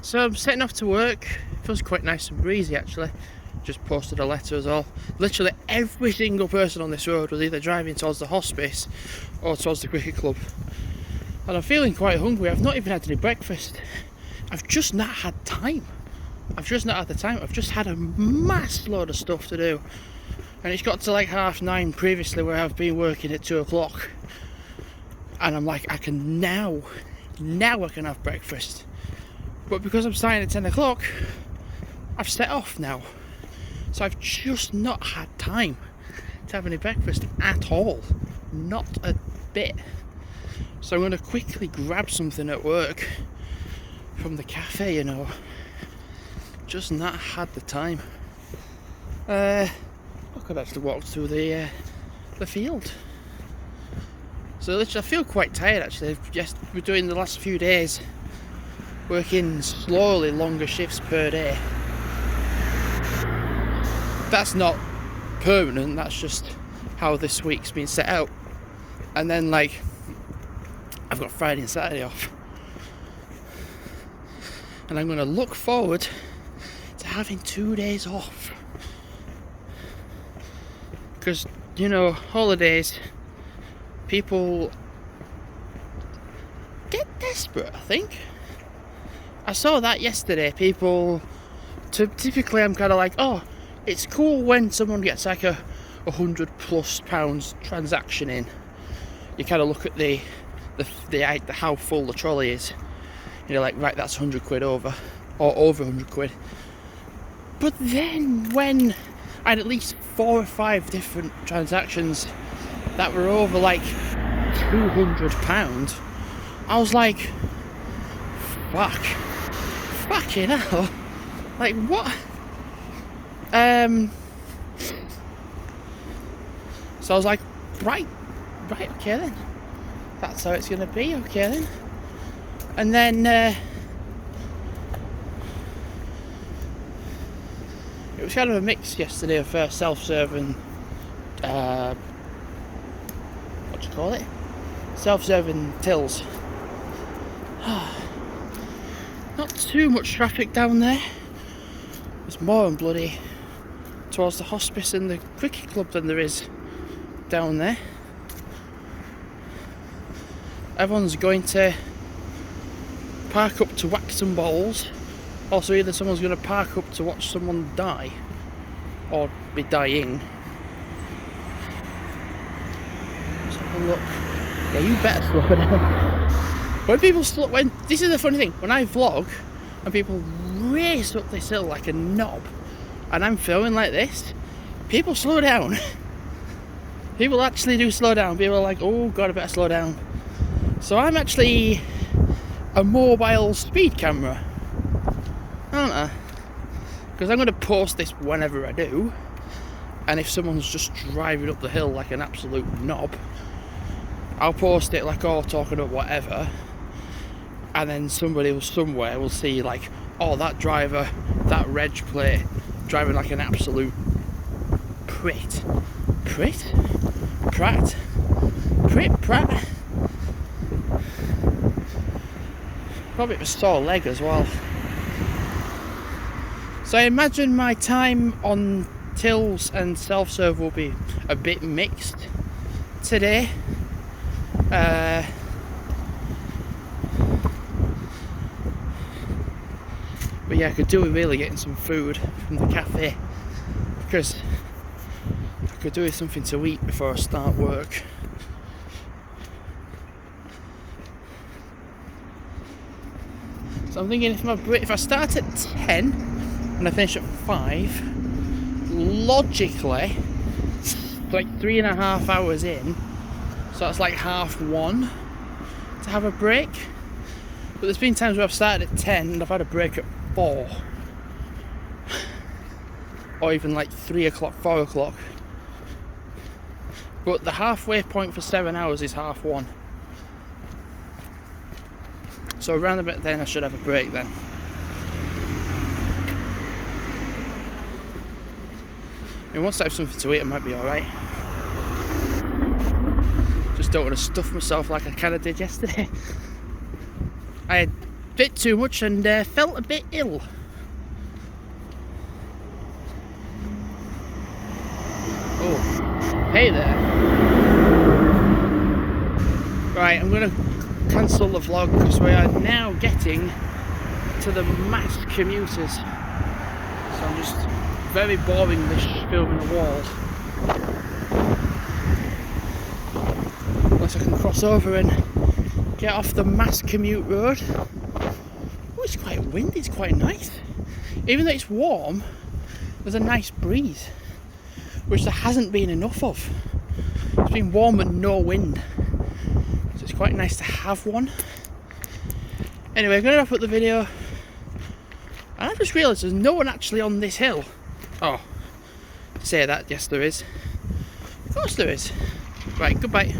So I'm setting off to work. It feels quite nice and breezy actually. Just posted a letter as well. Literally every single person on this road was either driving towards the hospice or towards the cricket club. And I'm feeling quite hungry. I've not even had any breakfast. I've just not had time. I've just had a mass load of stuff to do. And it's got to like 9:30 previously where I've been working at 2 o'clock. And I'm like, I can now I can have breakfast. But because I'm starting at 10 o'clock, I've set off now. So I've just not had time to have any breakfast at all. Not a bit. So I'm going to quickly grab something at work from the cafe, you know. Just not had the time. I could actually walk through the field. So literally I feel quite tired actually. Just we're doing the last few days working slowly longer shifts per day. That's not permanent, that's just how this week's been set out. And then like I've got Friday and Saturday off. And I'm gonna look forward to having 2 days off. Because, you know, holidays, people get desperate, I think. I saw that yesterday. People, typically I'm kind of like, oh, it's cool when someone gets like a £100+ transaction in. You kind of look at the how full the trolley is. You're like, right, that's 100 quid over, or over 100 quid. But then when I had at least 4 or 5 different transactions that were over like £200, I was like, fucking hell, like what? So I was like, right, okay then, that's how it's gonna be, okay then. And then it was kind of a mix yesterday of self-serve and what do you call it? Self-serve and tills. Not too much traffic down there. There's more and bloody towards the hospice and the cricket club than there is down there. Everyone's going to park up to whack some balls. Also, either someone's going to park up to watch someone die or be dying. Let's have a look. Yeah, you better slow down. When this is the funny thing, when I vlog and people race up this hill like a knob and I'm filming like this, people slow down. People actually do slow down. People are like, oh god, I better slow down. So I'm actually a mobile speed camera, aren't I? Because I'm going to post this whenever I do, and if someone's just driving up the hill like an absolute knob, I'll post it like, oh, talking about whatever, and then somebody somewhere will see like, oh, that driver, that reg plate, driving like an absolute Pratt. Probably a sore leg as well. So I imagine my time on tills and self-serve will be a bit mixed today. But yeah, I could do with really getting some food from the cafe, because I could do with something to eat before I start work. So I'm thinking if I start at 10 and I finish at 5, logically, it's like 3.5 hours in, so that's like 1:30 to have a break. But there's been times where I've started at 10 and I've had a break at 4, or even like 3 o'clock, 4 o'clock. But the halfway point for 7 hours is 1:30. So around about then I should have a break then. I mean, once I have something to eat, I might be alright. Just don't want to stuff myself like I kind of did yesterday. I had bit too much and felt a bit ill. Oh, hey there. Right, I'm going to cancel the vlog because we are now getting to the mass commuters. So I'm just very boring this filming a wall. Unless I can cross over and get off the mass commute road. Oh, it's quite windy, it's quite nice. Even though it's warm, there's a nice breeze, which there hasn't been enough of. It's been warm and no wind. So it's quite nice to have one. Anyway, I'm going to wrap up the video. And I just realised there's no one actually on this hill. Oh, say that, yes there is. Of course there is. Right, goodbye.